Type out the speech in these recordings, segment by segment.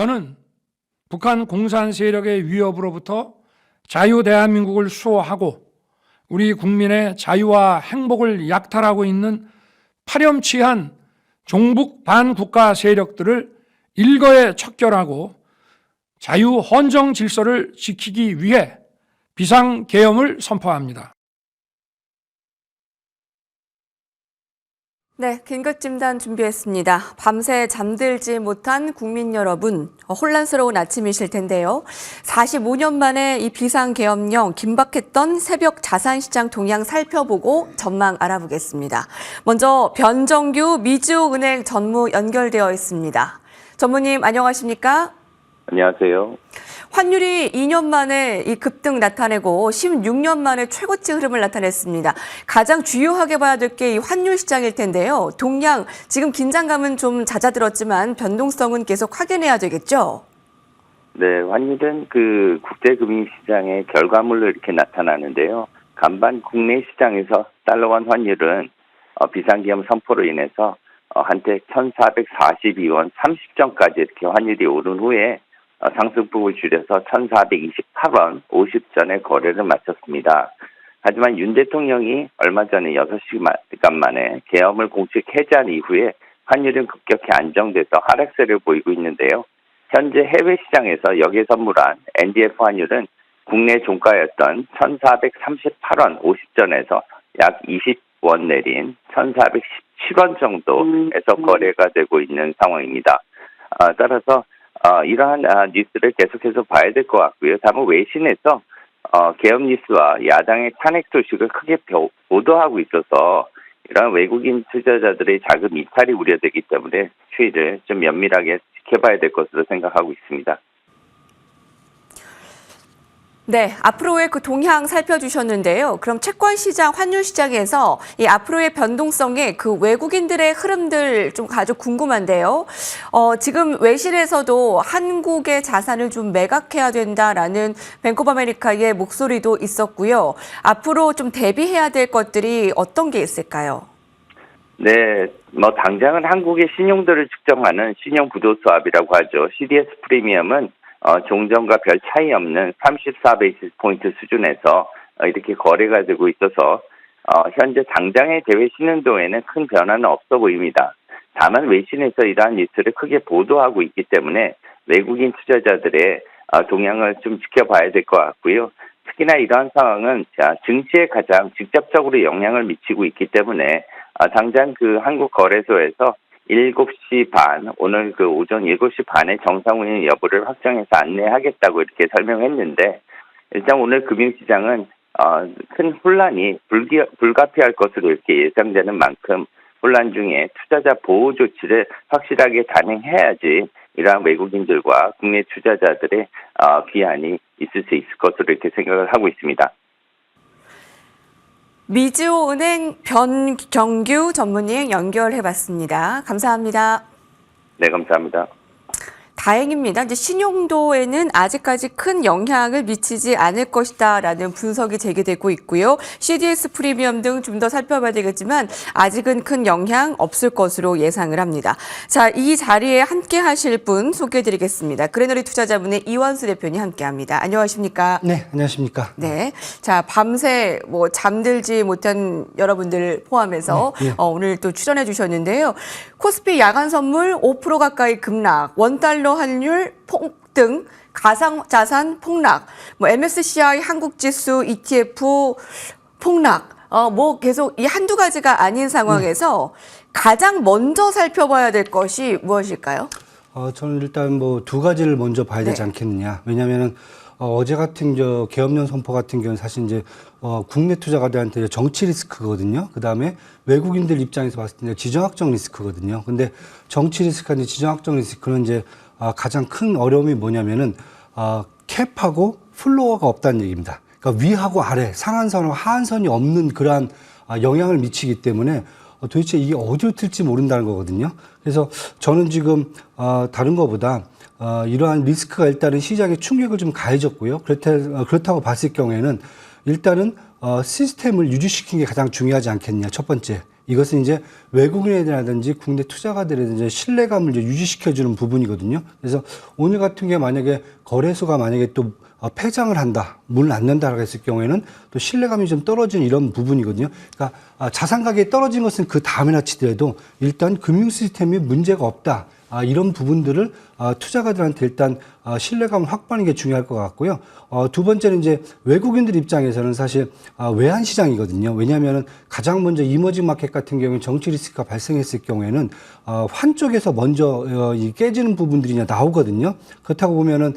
저는 북한 공산 세력의 위협으로부터 자유 대한민국을 수호하고 우리 국민의 자유와 행복을 약탈하고 있는 파렴치한 종북 반국가 세력들을 일거에 척결하고 자유 헌정 질서를 지키기 위해 비상계엄을 선포합니다. 네, 긴급 진단 준비했습니다. 밤새 잠들지 못한 국민 여러분, 혼란스러운 아침이실 텐데요. 45년 만에 이 비상계엄령 긴박했던 새벽 자산시장 동향 살펴보고 전망 알아보겠습니다. 먼저 변정규 미주은행 전무 연결되어 있습니다. 전무님 안녕하십니까? 안녕하세요. 환율이 2년 만에 이 급등 나타내고 16년 만에 최고치 흐름을 나타냈습니다. 가장 주요하게 봐야 될 게 이 환율 시장일 텐데요. 동양 지금 긴장감은 좀 잦아들었지만 변동성은 계속 확인해야 되겠죠? 네, 환율은 그 국제금융시장의 결과물로 이렇게 나타나는데요. 간밤 국내 시장에서 달러원 환율은 비상계엄 선포로 인해서 한때 1,442원 30전까지 이렇게 환율이 오른 후에 상승폭을 줄여서 1,428원 50전에 거래를 마쳤습니다. 하지만 윤 대통령이 얼마 전에 6시간 만에 계엄을 공식 해제한 이후에 환율은 급격히 안정돼서 하락세를 보이고 있는데요. 현재 해외 시장에서 역에 선물한 NDF 환율은 국내 종가였던 1,438원 50전에서 약 20원 내린 1,417원 정도에서 거래가 되고 있는 상황입니다. 따라서 이러한 뉴스를 계속해서 봐야 될 것 같고요. 다만 외신에서 계엄 뉴스와 야당의 탄핵 소식을 크게 보도하고 있어서 이러한 외국인 투자자들의 자금 이탈이 우려되기 때문에 추이를 좀 면밀하게 지켜봐야 될 것으로 생각하고 있습니다. 네, 앞으로의 그 동향 살펴주셨는데요. 그럼 채권 시장, 환율 시장에서 이 앞으로의 변동성에 그 외국인들의 흐름들 좀 아주 궁금한데요. 지금 외신에서도 한국의 자산을 좀 매각해야 된다라는 뱅크 오브 아메리카의 목소리도 있었고요. 앞으로 좀 대비해야 될 것들이 어떤 게 있을까요? 네, 당장은 한국의 신용도를 측정하는 신용부도수합이라고 하죠. CDS 프리미엄은 종전과 별 차이 없는 34베이시스 포인트 수준에서 이렇게 거래가 되고 있어서 현재 당장의 대외 신용도에는 큰 변화는 없어 보입니다. 다만 외신에서 이러한 뉴스를 크게 보도하고 있기 때문에 외국인 투자자들의 동향을 좀 지켜봐야 될 것 같고요. 특히나 이러한 상황은 증시에 가장 직접적으로 영향을 미치고 있기 때문에 당장 그 한국거래소에서 7시 반, 오늘 그 오전 7시 반에 정상 운영 여부를 확정해서 안내하겠다고 이렇게 설명했는데, 일단 오늘 금융시장은 큰 혼란이 불가피할 것으로 이렇게 예상되는 만큼 혼란 중에 투자자 보호 조치를 확실하게 단행해야지 이러한 외국인들과 국내 투자자들의 귀환이 있을 수 있을 것으로 이렇게 생각을 하고 있습니다. 미주은행 변정규 전무님 연결해봤습니다. 감사합니다. 네, 감사합니다. 다행입니다. 이제 신용도에는 아직까지 큰 영향을 미치지 않을 것이다라는 분석이 제기되고 있고요. CDS 프리미엄 등 좀 더 살펴봐야 되겠지만 아직은 큰 영향 없을 것으로 예상을 합니다. 자, 이 자리에 함께 하실 분 소개해드리겠습니다. 그레너리 투자자문의 이완수 대표님 함께합니다. 안녕하십니까? 네, 안녕하십니까? 네, 자 밤새 잠들지 못한 여러분들 포함해서 네, 네. 오늘 또 출연해 주셨는데요. 코스피 야간 선물 5% 가까이 급락, 원달러 환율 폭등, 가상자산 폭락, MSCI 한국지수 ETF 폭락, 계속 이 한두 가지가 아닌 상황에서 가장 먼저 살펴봐야 될 것이 무엇일까요? 저는 일단 두 가지를 먼저 봐야 되지 않겠느냐. 왜냐면은 어제 같은 계엄령 선포 같은 경우는 사실 이제 국내 투자가들한테 정치 리스크거든요. 그 다음에 외국인들 입장에서 봤을 때 지정학적 리스크거든요. 근데 정치 리스크와 지정학적 리스크는 이제 가장 큰 어려움이 뭐냐면은 캡하고 플로어가 없다는 얘기입니다. 그러니까 위하고 아래, 상한선하고 하한선이 없는 그러한 영향을 미치기 때문에 도대체 이게 어디로 튈지 모른다는 거거든요. 그래서 저는 지금 다른 것보다 이러한 리스크가 일단은 시장에 충격을 좀 가해졌고요. 그렇다고 봤을 경우에는 일단은 시스템을 유지시키는 게 가장 중요하지 않겠냐, 첫 번째. 이것은 이제 외국인이라든지 국내 투자가들의 신뢰감을 이제 유지시켜주는 부분이거든요. 그래서 오늘 같은 경우에 만약에 거래소가 만약에 또 폐장을 한다, 문을 안 연다라고 했을 경우에는 또 신뢰감이 좀 떨어지는 이런 부분이거든요. 그러니까 자산 가격이 떨어진 것은 그 다음이나 치더라도 일단 금융 시스템이 문제가 없다. 이런 부분들을 투자가들한테 일단 신뢰감을 확보하는 게 중요할 것 같고요. 두 번째는 이제 외국인들 입장에서는 사실 외환 시장이거든요. 왜냐하면 가장 먼저 이머징 마켓 같은 경우에 정치 리스크가 발생했을 경우에는 환 쪽에서 먼저 이 깨지는 부분들이 나오거든요. 그렇다고 보면은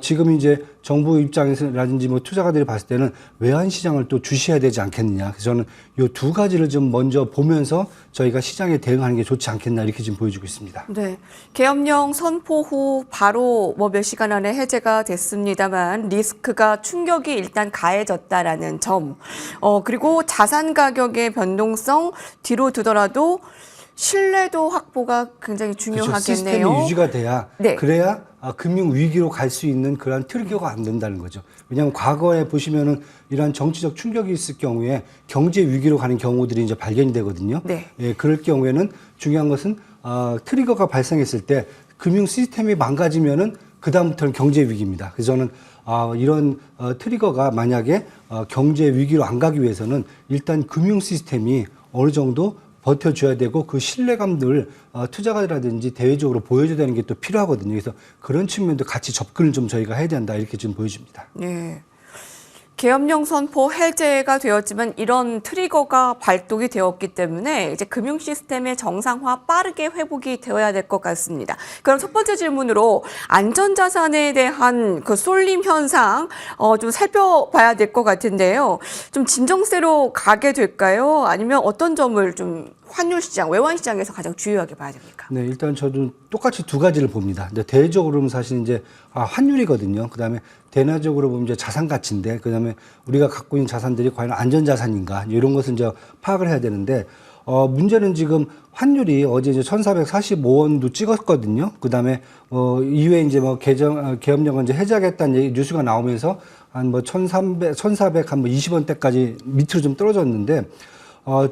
지금 이제 정부 입장에서라든지 뭐 투자가들이 봤을 때는 외환 시장을 또 주시해야 되지 않겠느냐. 그래서 저는 이 두 가지를 좀 먼저 보면서 저희가 시장에 대응하는 게 좋지 않겠나 이렇게 지금 보여주고 있습니다. 네. 계엄령 선포 후 바로 뭐 몇 시간 안에 해제가 됐습니다만 리스크가 충격이 일단 가해졌다라는 점. 그리고 자산 가격의 변동성 뒤로 두더라도 신뢰도 확보가 굉장히 중요하겠네요. 그렇죠. 시스템이 유지가 돼야 네. 그래야 금융 위기로 갈 수 있는 그러한 트리거가 안 된다는 거죠. 왜냐하면 과거에 보시면은 이러한 정치적 충격이 있을 경우에 경제 위기로 가는 경우들이 이제 발견이 되거든요. 네. 예, 그럴 경우에는 중요한 것은 트리거가 발생했을 때 금융 시스템이 망가지면은 그 다음부터는 경제 위기입니다. 그래서 저는 이런 트리거가 만약에 경제 위기로 안 가기 위해서는 일단 금융 시스템이 어느 정도 버텨줘야 되고 그 신뢰감들 투자가라든지 대외적으로 보여줘야 되는 게 또 필요하거든요. 그래서 그런 측면도 같이 접근을 좀 저희가 해야 된다 이렇게 좀 보여집니다. 네. 계엄령 선포 해제가 되었지만 이런 트리거가 발동이 되었기 때문에 이제 금융 시스템의 정상화 빠르게 회복이 되어야 될 것 같습니다. 그럼 첫 번째 질문으로 안전자산에 대한 그 쏠림 현상 좀 살펴봐야 될 것 같은데요. 좀 진정세로 가게 될까요? 아니면 어떤 점을 좀 환율 시장, 외환 시장에서 가장 주요하게 봐야 됩니까? 네, 일단 저도 똑같이 두 가지를 봅니다. 근데 대외적으로는 사실 이제 환율이거든요. 그다음에 대내적으로 보면 이제 자산 가치인데, 그다음에 우리가 갖고 있는 자산들이 과연 안전 자산인가 이런 것을 이제 파악을 해야 되는데, 문제는 지금 환율이 어제 이제 1,445원도 찍었거든요. 그다음에 이후에 이제 뭐 계엄령을 이제 해제하겠다는 뉴스가 나오면서 한 뭐 1,400 한 뭐 20원대까지 밑으로 좀 떨어졌는데.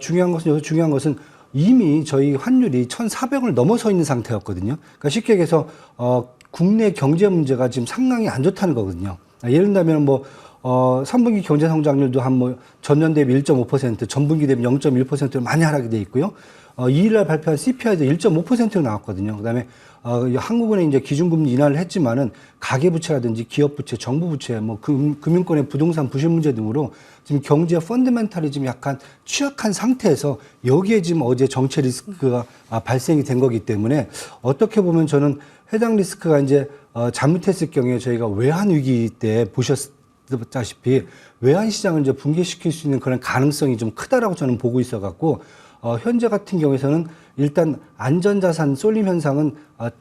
중요한 것은 이미 저희 환율이 1,400원을 넘어서 있는 상태였거든요. 그러니까 쉽게 얘기해서 국내 경제 문제가 지금 상당히 안 좋다는 거거든요. 예를 들면 뭐 3분기 경제 성장률도 한 뭐 전년 대비 1.5%, 전분기 대비 0.1%로 많이 하락이 돼 있고요. 2일날 발표한 CPI도 1.5%로 나왔거든요. 그다음에 한국은행 이제 기준금리 인하를 했지만은 가계부채라든지 기업부채, 정부부채, 뭐 금융권의 부동산 부실 문제 등으로 지금 경제 펀드멘탈이 지금 약간 취약한 상태에서 여기에 지금 어제 정체 리스크가 발생이 된 거기 때문에 어떻게 보면 저는 해당 리스크가 이제 잘못했을 경우에 저희가 외환 위기 때 보셨다시피 외환 시장을 이제 붕괴시킬 수 있는 그런 가능성이 좀 크다라고 저는 보고 있어 갖고 현재 같은 경우에서는 일단 안전자산 쏠림 현상은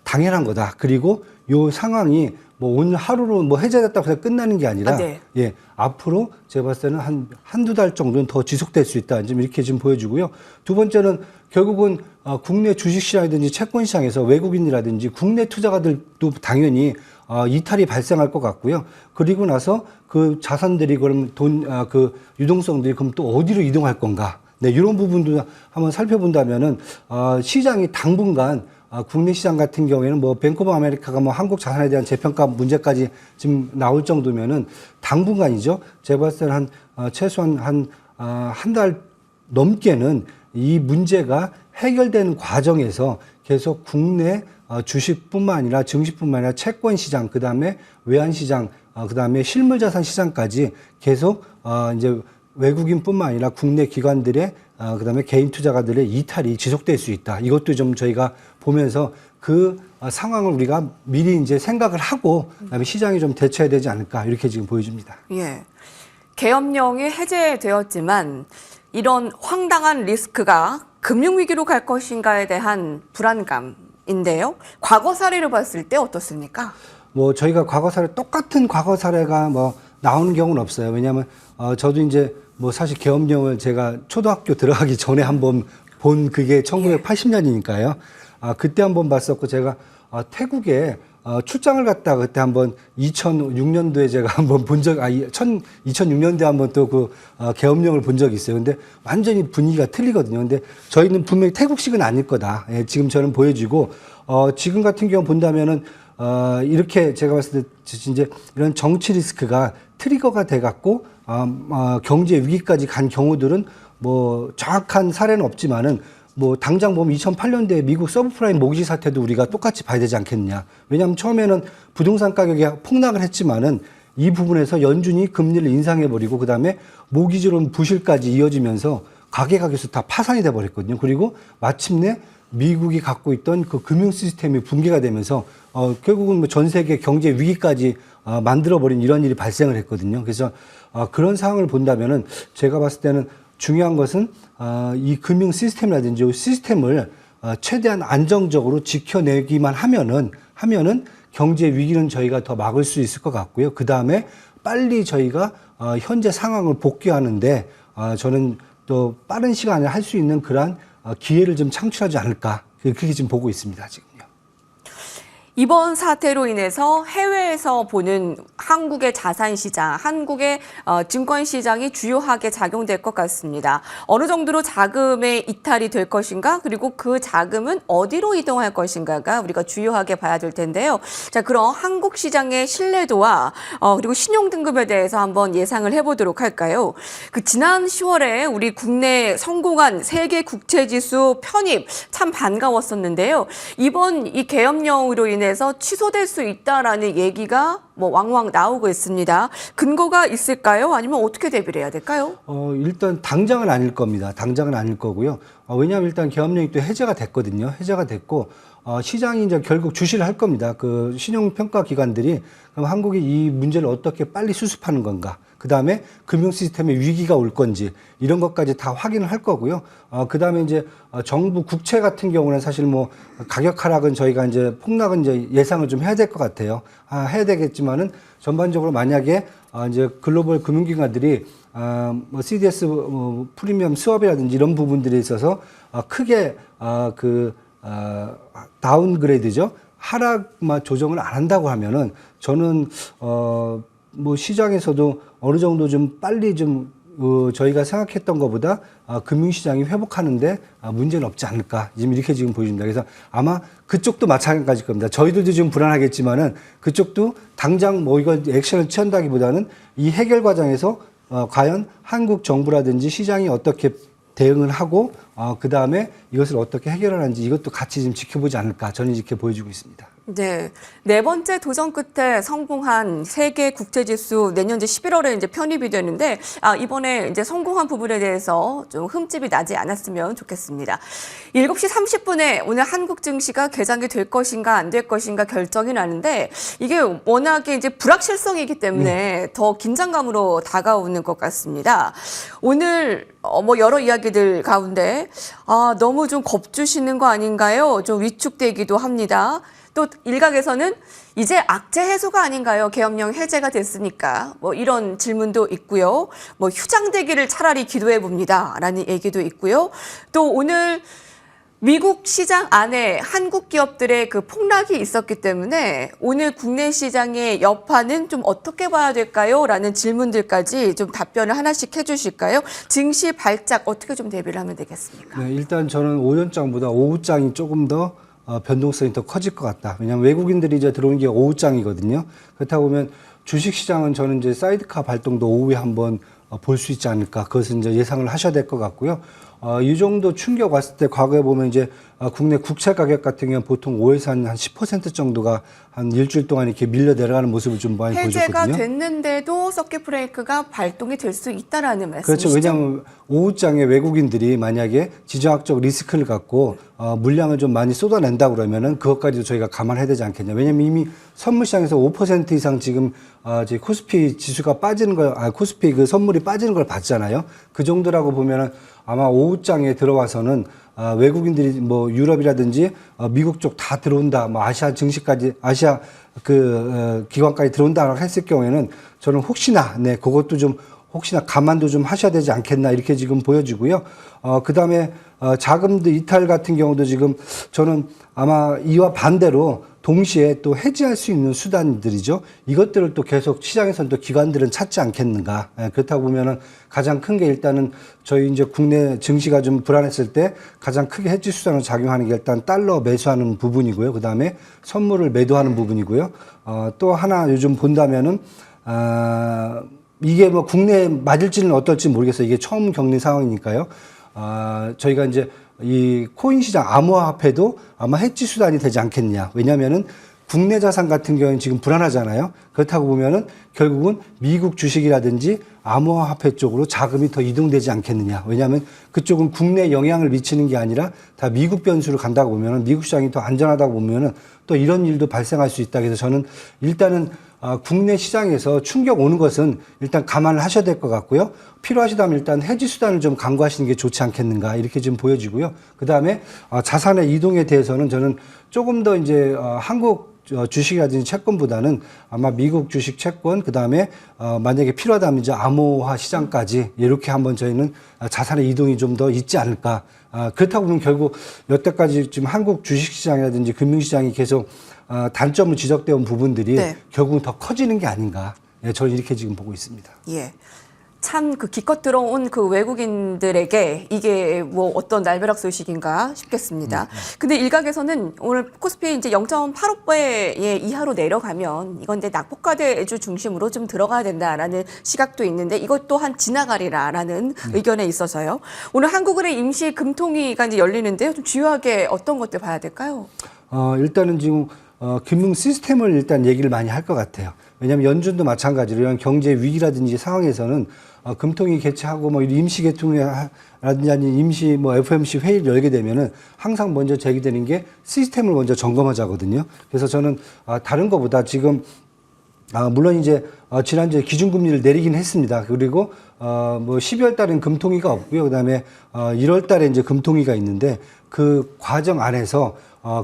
당연한 거다. 그리고 요 상황이 뭐 오늘 하루로 뭐 해제됐다고 해서 끝나는 게 아니라 네. 예, 앞으로 제가 봤을 때는 한두 달 정도는 더 지속될 수 있다. 지금 이렇게 지금 보여주고요. 두 번째는 결국은 국내 주식시장이든지 채권시장에서 외국인이라든지 국내 투자가들도 당연히 이탈이 발생할 것 같고요. 그리고 나서 그 자산들이 그럼 그 유동성들이 그럼 또 어디로 이동할 건가? 네, 이런 부분도 한번 살펴본다면은 시장이 당분간 국내 시장 같은 경우에는 뭐 뱅크 오브 아메리카가 뭐 한국 자산에 대한 재평가 문제까지 지금 나올 정도면은 당분간이죠. 제가 봤을 때는 최소한 한 달 넘게는 이 문제가 해결되는 과정에서 계속 국내 주식뿐만 아니라 증시뿐만 아니라 채권 시장, 그다음에 외환 시장, 그다음에 실물 자산 시장까지 계속 이제 외국인뿐만 아니라 국내 기관들의 그다음에 개인 투자가들의 이탈이 지속될 수 있다. 이것도 좀 저희가 보면서 그 상황을 우리가 미리 이제 생각을 하고 그다음에 시장이 좀 대처해야 되지 않을까 이렇게 지금 보여집니다. 예. 계엄령이 해제되었지만 이런 황당한 리스크가 금융위기로 갈 것인가에 대한 불안감인데요. 과거 사례를 봤을 때 어떻습니까? 뭐 저희가 과거 사례 똑같은 과거 사례가 뭐 나오는 경우는 없어요. 왜냐하면 저도 이제 뭐 사실 계엄령을 제가 초등학교 들어가기 전에 한번 본 그게 1980년이니까요. 그때 한번 봤었고 제가 태국에 출장을 갔다 그때 한번 2006년도에 제가 한번 2006년도에 한번 또 그 계엄령을 본 적이 있어요. 근데 완전히 분위기가 틀리거든요. 근데 저희는 분명히 태국식은 아닐 거다. 예, 지금 저는 보여지고 지금 같은 경우 본다면은 이렇게 제가 봤을 때 이제 이런 정치 리스크가 트리거가 돼 갖고 경제 위기까지 간 경우들은 뭐 정확한 사례는 없지만은 뭐 당장 보면 2008년도에 미국 서브프라임 모기지 사태도 우리가 똑같이 봐야 되지 않겠느냐. 왜냐하면 처음에는 부동산 가격이 폭락을 했지만은 이 부분에서 연준이 금리를 인상해버리고 그다음에 모기지론 부실까지 이어지면서 가계가격에서 다 파산이 돼버렸거든요. 그리고 마침내 미국이 갖고 있던 그 금융 시스템이 붕괴가 되면서 결국은 뭐 전 세계 경제 위기까지 만들어버린 이런 일이 발생을 했거든요. 그래서 그런 상황을 본다면은 제가 봤을 때는 중요한 것은 이 금융 시스템이라든지 이 시스템을 최대한 안정적으로 지켜내기만 하면은 경제 위기는 저희가 더 막을 수 있을 것 같고요. 그 다음에 빨리 저희가 현재 상황을 복귀하는데 저는 또 빠른 시간에 할 수 있는 그러한 기회를 좀 창출하지 않을까 그렇게 지금 보고 있습니다. 지금요. 이번 사태로 인해서 해외에서 보는 한국의 자산 시장, 한국의 증권 시장이 주요하게 작용될 것 같습니다. 어느 정도로 자금의 이탈이 될 것인가, 그리고 그 자금은 어디로 이동할 것인가가 우리가 주요하게 봐야 될 텐데요. 자, 그럼 한국 시장의 신뢰도와 그리고 신용 등급에 대해서 한번 예상을 해보도록 할까요? 그 지난 10월에 우리 국내 성공한 세계 국채 지수 편입 참 반가웠었는데요. 이번 이 계엄령으로 인해 서 취소될 수 있다라는 얘기가 뭐 왕왕 나오고 있습니다. 근거가 있을까요? 아니면 어떻게 대비를 해야 될까요? 일단 당장은 아닐 겁니다. 당장은 아닐 거고요. 왜냐하면 일단 계엄령이 또 해제가 됐거든요. 해제가 됐고 시장이 이제 결국 주시를 할 겁니다. 그 신용평가 기관들이 그럼 한국이 이 문제를 어떻게 빨리 수습하는 건가? 그 다음에 금융 시스템에 위기가 올 건지 이런 것까지 다 확인을 할 거고요. 그 다음에 이제 정부 국채 같은 경우는 사실 뭐 가격 하락은 저희가 이제 폭락은 이제 예상을 좀 해야 될 것 같아요. 해야 되겠지만은 전반적으로 만약에 이제 글로벌 금융기관들이 뭐 CDS 프리미엄 스왑이라든지 이런 부분들에 있어서 크게 다운그레이드죠. 하락만 조정을 안 한다고 하면은 저는 뭐 시장에서도 어느 정도 좀 빨리 좀 저희가 생각했던 것보다 금융시장이 회복하는데 문제는 없지 않을까 지금 이렇게 지금 보여집니다. 그래서 아마 그쪽도 마찬가지일 겁니다. 저희들도 좀 불안하겠지만은 그쪽도 당장 뭐 이거 액션을 취한다기보다는 이 해결 과정에서 과연 한국 정부라든지 시장이 어떻게 대응을 하고 그 다음에 이것을 어떻게 해결하는지 이것도 같이 좀 지켜보지 않을까 저는 이렇게 보여지고 있습니다. 네. 네 번째 도전 끝에 성공한 세계 국채지수 내년 11월에 이제 편입이 되는데, 이번에 이제 성공한 부분에 대해서 좀 흠집이 나지 않았으면 좋겠습니다. 7시 30분에 오늘 한국 증시가 개장이 될 것인가 안 될 것인가 결정이 나는데, 이게 워낙에 이제 불확실성이기 때문에 더 긴장감으로 다가오는 것 같습니다. 오늘 뭐 여러 이야기들 가운데, 너무 좀 겁주시는 거 아닌가요? 좀 위축되기도 합니다. 또 일각에서는 이제 악재 해소가 아닌가요? 계엄령 해제가 됐으니까. 뭐 이런 질문도 있고요. 뭐 휴장되기를 차라리 기도해 봅니다. 라는 얘기도 있고요. 또 오늘 미국 시장 안에 한국 기업들의 그 폭락이 있었기 때문에 오늘 국내 시장의 여파는 좀 어떻게 봐야 될까요? 라는 질문들까지 좀 답변을 하나씩 해주실까요? 증시 발작 어떻게 좀 대비를 하면 되겠습니까? 네, 일단 저는 오전장보다 오후장이 조금 더 변동성이 더 커질 것 같다. 왜냐하면 외국인들이 이제 들어오는 게 오후장이거든요. 그렇다 보면 주식시장은 저는 이제 사이드카 발동도 오후에 한번 볼 수 있지 않을까. 그것은 이제 예상을 하셔야 될 것 같고요. 이 정도 충격 왔을 때 과거에 보면 이제 국내 국채 가격 같은 경우는 보통 5에서 한 10% 정도가 한 일주일 동안 이렇게 밀려 내려가는 모습을 좀 많이 보여줬거든요. 해제가 됐는데도 서킷 브레이크가 발동이 될 수 있다라는 말씀이시죠? 그렇죠. 왜냐하면 오후장에 외국인들이 만약에 지정학적 리스크를 갖고 물량을 좀 많이 쏟아낸다 그러면은 그것까지도 저희가 감안해야 되지 않겠냐. 왜냐하면 이미 선물시장에서 5% 이상 지금 이제 코스피 지수가 빠지는 걸, 코스피 그 선물이 빠지는 걸 봤잖아요. 그 정도라고 보면은 아마 오후장에 들어와서는 외국인들이 뭐 유럽이라든지 미국 쪽 다 들어온다, 뭐 아시아 증시까지, 아시아 기관까지 들어온다라고 했을 경우에는 저는 혹시나, 그것도 좀 혹시나 감안도 좀 하셔야 되지 않겠나 이렇게 지금 보여지고요. 그 다음에 자금도 이탈 같은 경우도 지금 저는 아마 이와 반대로 동시에 또 해지할 수 있는 수단들이죠. 이것들을 또 계속 시장에서는 또 기관들은 찾지 않겠는가. 그렇다고 보면은 가장 큰 게 일단은 저희 이제 국내 증시가 좀 불안했을 때 가장 크게 해지 수단으로 작용하는 게 일단 달러 매수하는 부분이고요. 그 다음에 선물을 매도하는 부분이고요. 또 하나 요즘 본다면은 이게 뭐 국내에 맞을지는 어떨지 모르겠어요. 이게 처음 겪는 상황이니까요. 저희가 이제 이 코인 시장 암호화폐도 아마 해지 수단이 되지 않겠냐. 왜냐면은 국내 자산 같은 경우는 지금 불안하잖아요. 그렇다고 보면은 결국은 미국 주식이라든지 암호화폐 쪽으로 자금이 더 이동되지 않겠느냐. 왜냐하면 그쪽은 국내에 영향을 미치는 게 아니라 다 미국 변수로 간다고 보면은 미국 시장이 더 안전하다고 보면은 또 이런 일도 발생할 수 있다. 그래서 저는 일단은 국내 시장에서 충격 오는 것은 일단 감안을 하셔야 될 것 같고요. 필요하시다면 일단 해지 수단을 좀 강구하시는 게 좋지 않겠는가 이렇게 지금 보여지고요. 그 다음에 자산의 이동에 대해서는 저는 조금 더 이제 한국 주식이라든지 채권보다는 아마 미국 주식 채권, 그 다음에 만약에 필요하다면 이제 암호화 시장까지 이렇게 한번 저희는 자산의 이동이 좀 더 있지 않을까. 그렇다고 보면 결국 여태까지 지금 한국 주식 시장이라든지 금융 시장이 계속 단점을 지적되어 온 부분들이 네. 결국은 더 커지는 게 아닌가. 예, 저는 이렇게 지금 보고 있습니다. 예. 참 그 기껏 들어온 그 외국인들에게 이게 뭐 어떤 날벼락 소식인가 싶겠습니다. 근데 일각에서는 오늘 코스피 이제 0.85배 이하로 내려가면 이건 이제 낙폭과대주 중심으로 좀 들어가야 된다라는 시각도 있는데 이것 또한 지나가리라라는 의견에 있어서요. 오늘 한국은행 임시 금통위가 이제 열리는데요. 좀 주요하게 어떤 것들 봐야 될까요? 일단은 지금 금융 시스템을 일단 얘기를 많이 할 것 같아요. 왜냐하면 연준도 마찬가지로 이런 경제 위기라든지 상황에서는 금통위 개최하고 뭐 임시 개통이라든지 아니 임시 뭐 FOMC 회의를 열게 되면은 항상 먼저 제기되는 게 시스템을 먼저 점검하자거든요. 그래서 저는 다른 것보다 지금 물론 이제 지난주에 기준금리를 내리긴 했습니다. 그리고 뭐 12월 달엔 금통위가 없고요. 그다음에 1월 달에 이제 금통위가 있는데 그 과정 안에서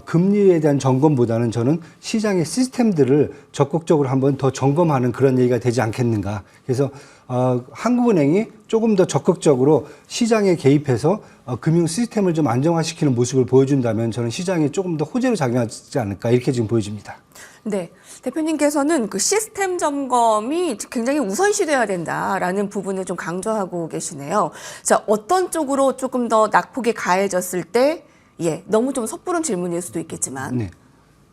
금리에 대한 점검보다는 저는 시장의 시스템들을 적극적으로 한번 더 점검하는 그런 얘기가 되지 않겠는가. 그래서 한국은행이 조금 더 적극적으로 시장에 개입해서 금융 시스템을 좀 안정화시키는 모습을 보여준다면 저는 시장이 조금 더 호재로 작용하지 않을까 이렇게 지금 보여집니다. 네. 대표님께서는 그 시스템 점검이 굉장히 우선시돼야 된다라는 부분을 좀 강조하고 계시네요. 자, 어떤 쪽으로 조금 더 낙폭이 가해졌을 때, 예, 너무 좀 섣부른 질문일 수도 있겠지만, 네.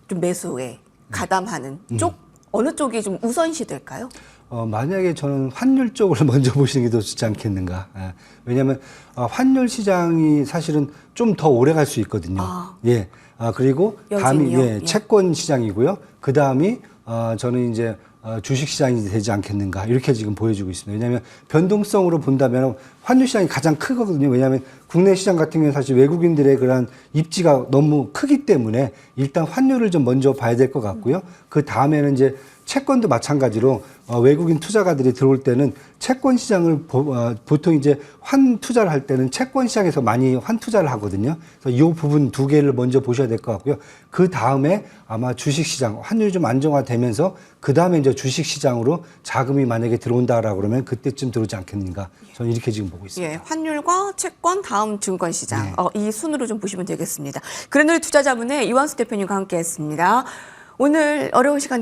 좀 매수에 가담하는 쪽, 어느 쪽이 좀 우선시될까요? 만약에 저는 환율 쪽을 먼저 보시는 게 더 좋지 않겠는가. 왜냐하면 환율 시장이 사실은 좀 더 오래 갈 수 있거든요. 예. 그리고 다음이 여진이요? 채권 시장이고요. 그 다음이 저는 이제 주식 시장이 되지 않겠는가 이렇게 지금 보여지고 있습니다. 왜냐하면 변동성으로 본다면 환율 시장이 가장 크거든요. 왜냐하면 국내 시장 같은 경우는 사실 외국인들의 그런 입지가 너무 크기 때문에 일단 환율을 좀 먼저 봐야 될 것 같고요. 그 다음에는 이제 채권도 마찬가지로 외국인 투자가들이 들어올 때는 채권 시장을 보통 이제 환 투자를 할 때는 채권 시장에서 많이 환 투자를 하거든요. 그래서 이 부분 두 개를 먼저 보셔야 될 것 같고요. 그 다음에 아마 주식 시장 환율이 좀 안정화되면서 그 다음에 이제 주식 시장으로 자금이 만약에 들어온다라고 그러면 그때쯤 들어오지 않겠는가. 저는 이렇게 지금 보고 있습니다. 예, 환율과 채권, 다음 증권 시장. 네. 이 순으로 좀 보시면 되겠습니다. 그랜드 투자자문의 이완수 대표님과 함께했습니다. 오늘 어려운 시간